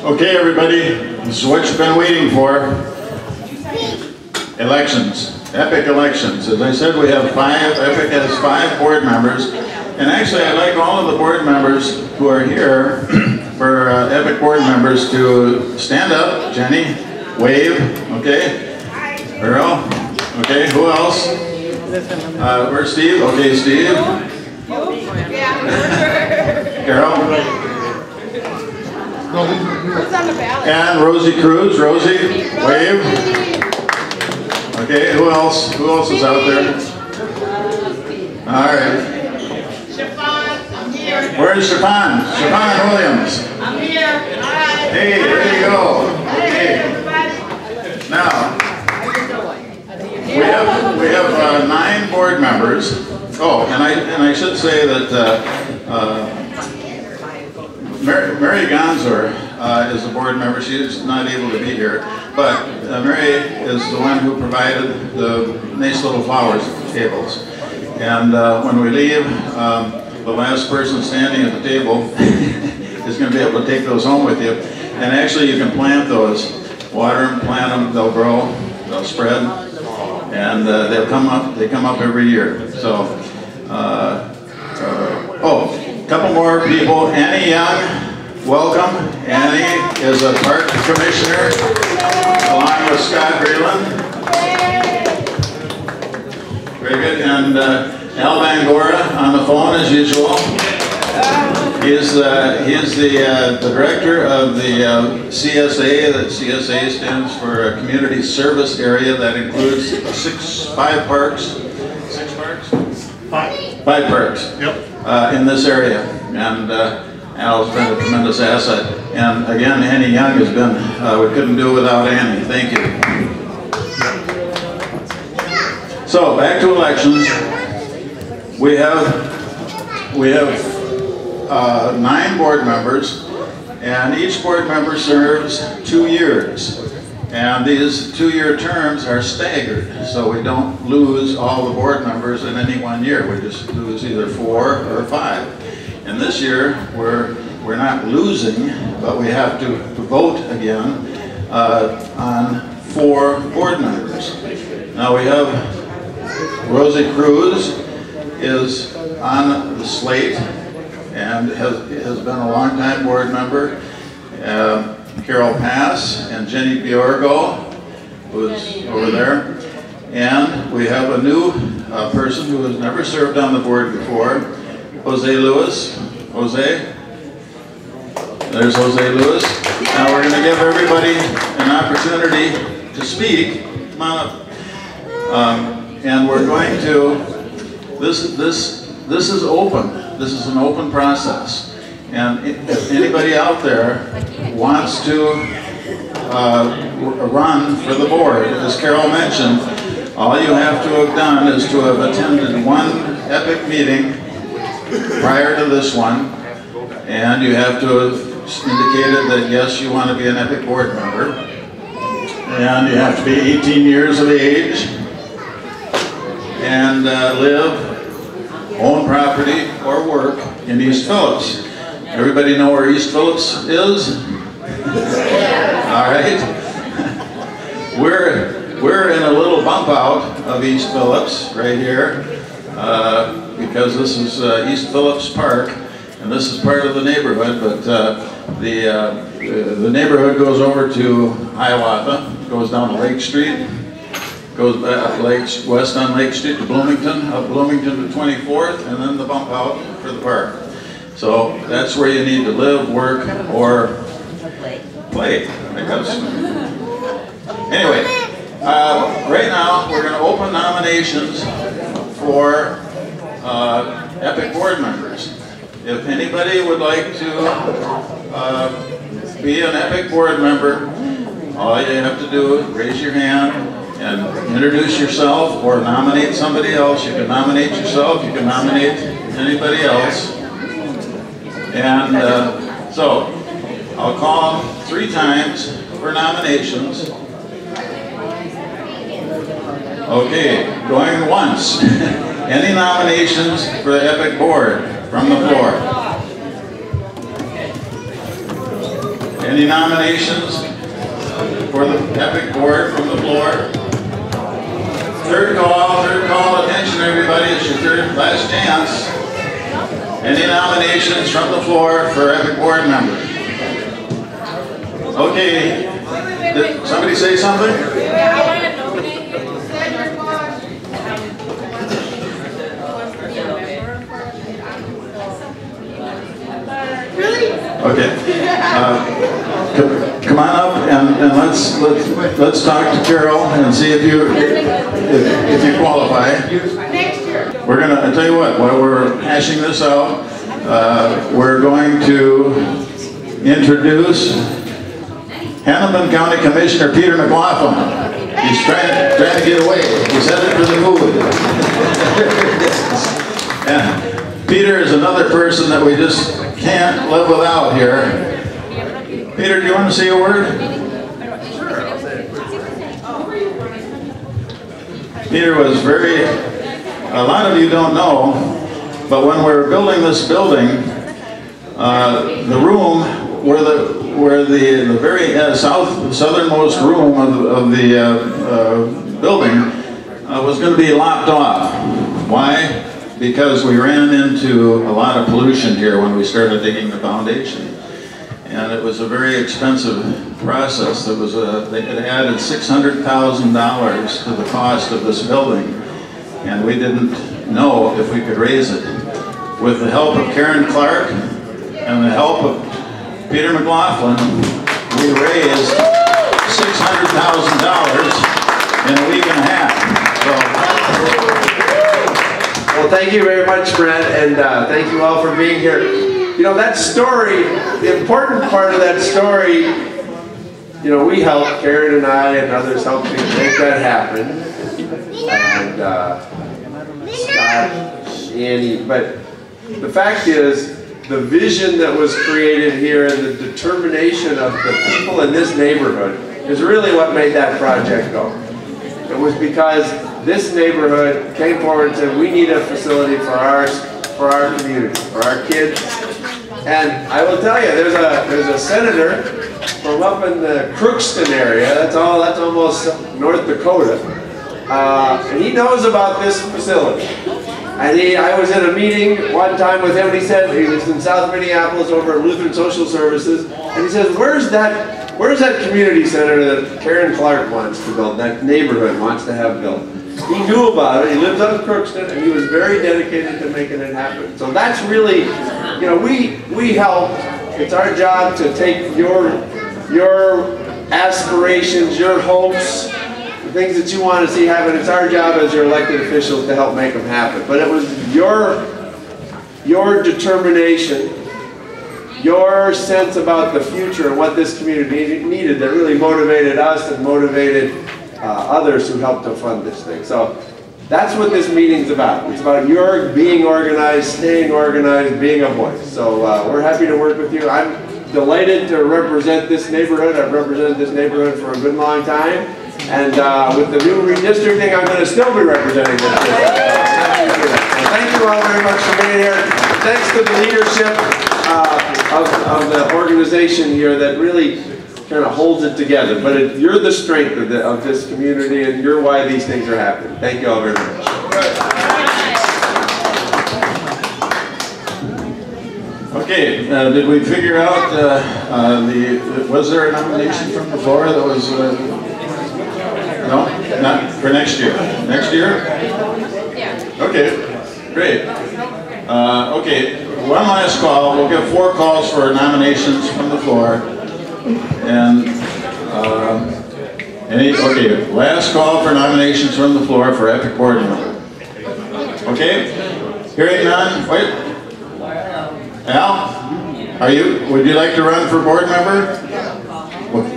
Okay, everybody, this is what you've been waiting for. Elections, Epic elections. As I said, we have Epic has 5 board members. And actually, I'd like all of the board members who are here for Epic board members to stand up. Jenny, wave, okay? Earl, okay, who else? Where's Steve? Okay, Steve. Carol. And Rosie Cruz. Rosie, wave. Okay, who else? Who else is out there? All right. I'm here. Where's Siobhan? Siobhan Williams. I'm here. Hey, there you go. Okay. Now, we have 9 board members. Oh, and I should say that Mary Gonzor is a board member. She is not able to be here, but Mary is the one who provided the nice little flowers tables. And when we leave, the last person standing at the table is going to be able to take those home with you. And actually, you can plant those, water them, plant them, they'll grow, they'll spread, and they'll come up. They come up every year. So, oh. A couple more people. Annie Young, welcome. Annie is a park commissioner along with Scott Grayland. Very good. And Al Bangora on the phone as usual. He is the director of the CSA. The CSA stands for a Community Service Area that includes 5 parks. 6 parks? 5 parks. Yep. In this area, and Al's been a tremendous asset. And again, Annie Young has been, we couldn't do it without Annie. Thank you. So, back to elections. We have 9 board members, and each board member serves 2 years. And these 2-year terms are staggered, so we don't lose all the board members in any one year. We just lose either 4 or 5. And this year, we're not losing, but we have to vote again on 4 board members. Now we have Rosie Cruz is on the slate and has been a long-time board member. Carol Pass and Jenny Biorgo, who's over there. And we have a new person who has never served on the board before, Jose Lewis. Jose? There's Jose Lewis. Now we're going to give everybody an opportunity to speak. Come on up. And we're going to, this is open. This is an open process. And if anybody out there wants to run for the board, as Carol mentioned, all you have to have done is to have attended 1 Epic meeting prior to this one, and you have to have indicated that yes, you want to be an Epic board member, and you have to be 18 years of age, and own property or work in East Phillips. Everybody know where East Phillips is? All right. We're in a little bump out of East Phillips right here because this is East Phillips Park, and this is part of the neighborhood. But the neighborhood goes over to Hiawatha, goes down to Lake Street, goes back west on Lake Street to Bloomington, up Bloomington to 24th, and then the bump out for the park. So that's where you need to live, work, or play, I guess. Anyway, right now we're going to open nominations for Epic board members. If anybody would like to be an Epic board member, all you have to do is raise your hand and introduce yourself or nominate somebody else. You can nominate yourself, you can nominate anybody else. And so, I'll call 3 times for nominations. Okay, going once. Any nominations for the Epic board from the floor? Any nominations for the Epic Board from the floor? Third call, attention everybody, it's your last chance. Any nominations from the floor for Epic Board member? Okay, did somebody say something? Okay. Come on up and let's talk to Carol and see if you qualify. We're gonna, I tell you what, while we're hashing this out, we're going to introduce Hennepin County Commissioner Peter McLaughlin. He's trying to get away. He's headed for the mood. Yeah. Peter is another person that we just can't live without here. Peter, do you want to say a word? Peter was a lot of you don't know, but when we were building this building, the room where the very southernmost room of the building was going to be lopped off. Why? Because we ran into a lot of pollution here when we started digging the foundation. And it was a very expensive process. They had added $600,000 to the cost of this building, and we didn't know if we could raise it. With the help of Karen Clark and the help of Peter McLaughlin, we raised $600,000 in a week and a half. Well, thank you very much, Brent, and thank you all for being here. You know, that story, the important part of that story, you know, we helped, Karen and I and others helped make that happen. And Scott, Annie, but the fact is, the vision that was created here and the determination of the people in this neighborhood is really what made that project go. It was because this neighborhood came forward and said, we need a facility for our community, for our kids. And I will tell you, there's a senator from up in the Crookston area, that's almost North Dakota, and he knows about this facility. And I was in a meeting one time with him, and he said, he was in South Minneapolis over at Lutheran Social Services, and he says, where's that community center that Karen Clark wants to build, that neighborhood wants to have built? He knew about it, he lives on Crookston, and he was very dedicated to making it happen. So that's really, you know, we help. It's our job to take your aspirations, your hopes, the things that you want to see happen. It's our job as your elected officials to help make them happen. But it was your determination, your sense about the future and what this community needed that really motivated us and motivated others who helped to fund this thing. So that's what this meeting's about. It's about your being organized, staying organized, being a voice. So we're happy to work with you. I'm delighted to represent this neighborhood. I've represented this neighborhood for a good long time. And with the new redistricting, I'm going to still be representing this neighborhood. Thank you all very much for being here. Thanks to the leadership of the organization here that really kind of holds it together. But you're the strength of this community, and you're why these things are happening. Thank you all very much. Okay, did we figure out was there a nomination from the floor that was, no, not for next year? Next year? Yeah. Okay, great. Okay, one last call. We'll get 4 calls for nominations from the floor. And okay, last call for nominations from the floor for Epic Board member. Okay, hearing none. Wait, Al, would you like to run for board member?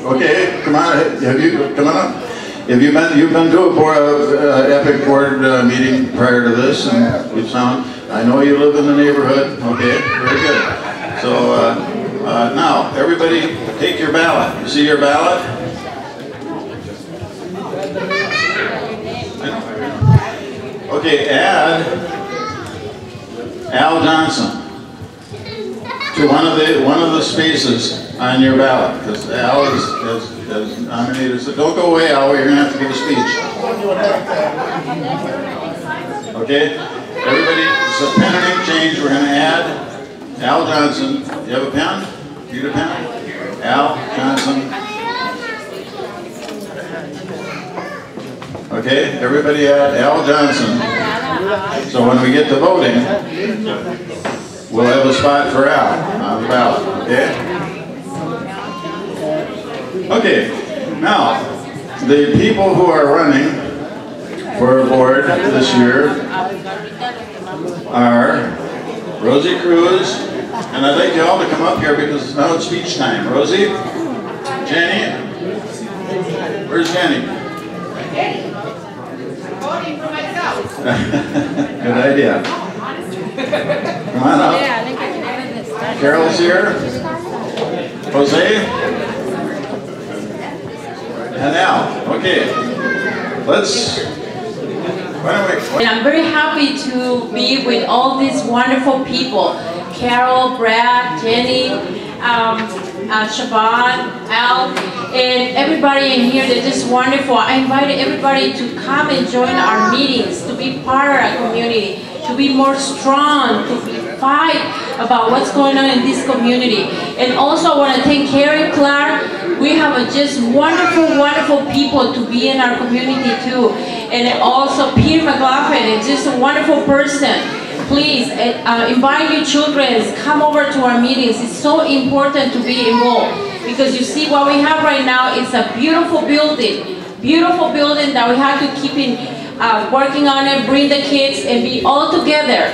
Okay, come on. Come on up? You've been to a Epic Board meeting prior to this, and I know you live in the neighborhood. Okay, very good. So. Now, everybody take your ballot. You see your ballot? Okay, add Al Johnson to one of the spaces on your ballot, because Al is nominated. So don't go away, Al, you're going to have to give a speech. Okay? Everybody, so pen and ink change, we're going to add Al Johnson. You have a pen? You need a pen? Al Johnson. Okay, everybody add Al Johnson. So when we get to voting, we'll have a spot for Al on the ballot, okay? Okay, now, the people who are running for a board this year are Rosie Cruz, and I'd like you all to come up here because now it's speech time. Rosie, Jenny, where's Jenny? Voting for myself. Good idea. Come on up. Carol's here. Jose. And Al. Okay. Let's. And I'm very happy to be with all these wonderful people. Carol, Brad, Jenny, Siobhan, Al, and everybody in here. They're just wonderful. I invited everybody to come and join our meetings, to be part of our community, to be more strong, to fight about what's going on in this community. And also I want to thank Karen Clark. We have just wonderful, wonderful people to be in our community too. And also Peter McLaughlin is just a wonderful person. Please invite your children, come over to our meetings. It's so important to be involved because you see what we have right now is a beautiful building that we have to keep working on it, bring the kids and be all together.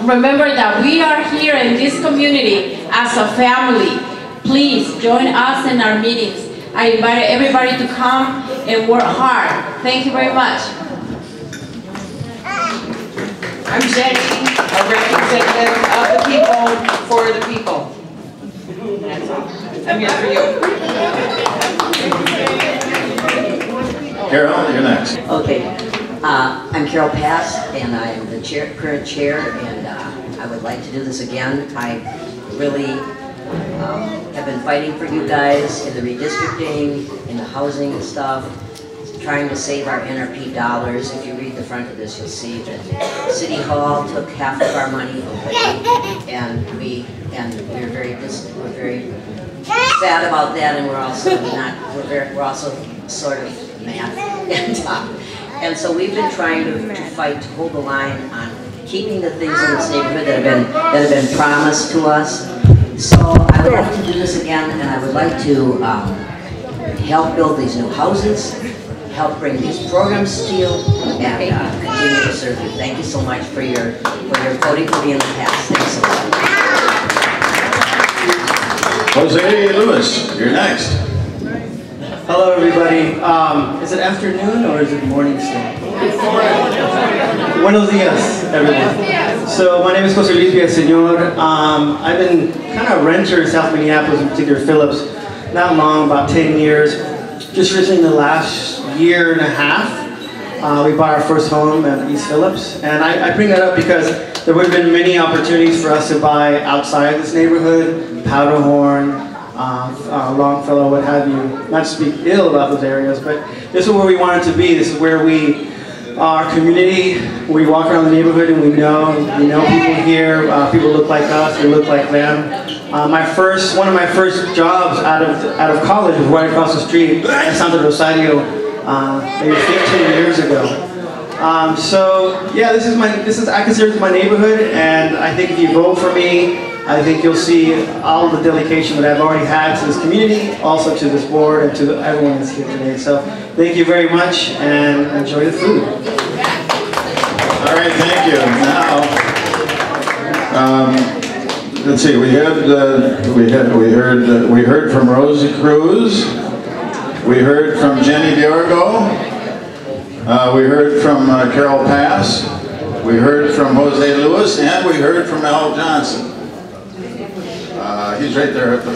Remember that we are here in this community as a family. Please join us in our meetings. I invite everybody to come and work hard. Thank you very much. I'm Jenny, a representative of the people for the people. That's all. I'm here for you. Carol, you're next. Okay. I'm Carol Pass, and I am the current chair, and I would like to do this again. I really have been fighting for you guys in the redistricting, in the housing and stuff, trying to save our NRP dollars. If you read the front of this, you'll see that City Hall took half of our money away, and we're very sad about that, and we're also sort of mad and so we've been trying to fight to hold the line on keeping the things in this neighborhood that have been promised to us. So I would like to do this again, and I would like to help build these new houses, help bring these programs to you, and continue to serve you. Thank you so much for your voting for me in the past. Thanks so much. Jose Lewis, you're next. Hello everybody. Is it afternoon or is it morning still? Buenos dias, everyone. So my name is Jose Luis Villaseñor. I've been kind of a renter in South Minneapolis, in particular Phillips, not long, about 10 years. Just recently in the last year and a half, we bought our first home in East Phillips. And I bring that up because there would have been many opportunities for us to buy outside this neighborhood, Powderhorn, Longfellow, what have you. Not to speak ill about those areas, but this is where we wanted to be. This is where our community, we walk around the neighborhood and we know people here, people look like us, we look like them. One of my first jobs out of college was right across the street at Santa Rosario, maybe 15 years ago. So yeah, I consider this my neighborhood, and I think if you vote for me, I think you'll see all the dedication that I've already had to this community, also to this board, and to everyone that's here today. So thank you very much, and enjoy the food. All right, thank you. Now, let's see. We heard from Rosie Cruz. We heard from Jenny Diorgo. We heard from Carol Pass. We heard from Jose Lewis, and we heard from Al Johnson. He's right there at the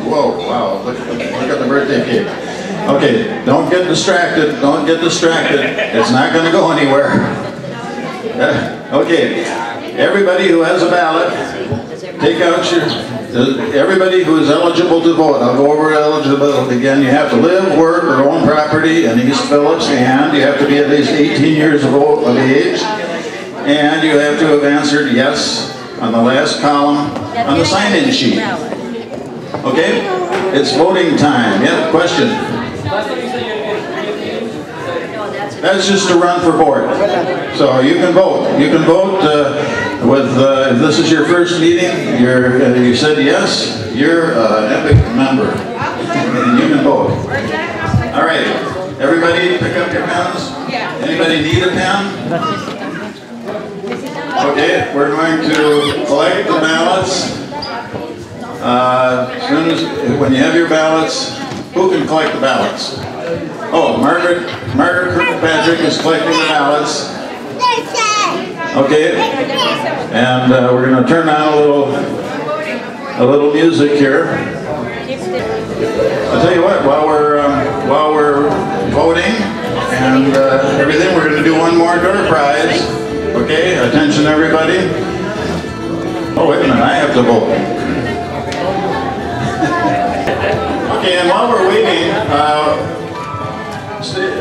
whoa, wow, look at the birthday cake. Okay, don't get distracted, don't get distracted. It's not going to go anywhere. Okay, everybody who has a ballot, take out your, everybody who is eligible to vote, I'll go over eligibility again. You have to live, work, or own property in East Phillips, and you have to be at least 18 years of age, and you have to have answered yes on the last column on the sign-in sheet. Okay? It's voting time. Yeah, question? That's just to run for board. So you can vote. You can vote if this is your first meeting, you said yes, you're an epic member. And you can vote. All right. Everybody pick up your pens? Anybody need a pen? Okay, we're going to collect the ballots. As soon as, when you have your ballots, who can collect the ballots? Oh, Margaret Kirkpatrick is collecting the ballots. Okay, and we're going to turn on a little music here. I'll tell you what, while we're voting and everything, we're going to do one more door prize. Okay, attention everybody. Oh wait a minute, I have to vote. Okay, and while we're waiting,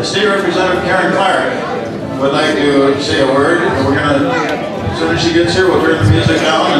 State Representative Karen Clark would like to say a word. We're gonna, as soon as she gets here, we'll turn the music down.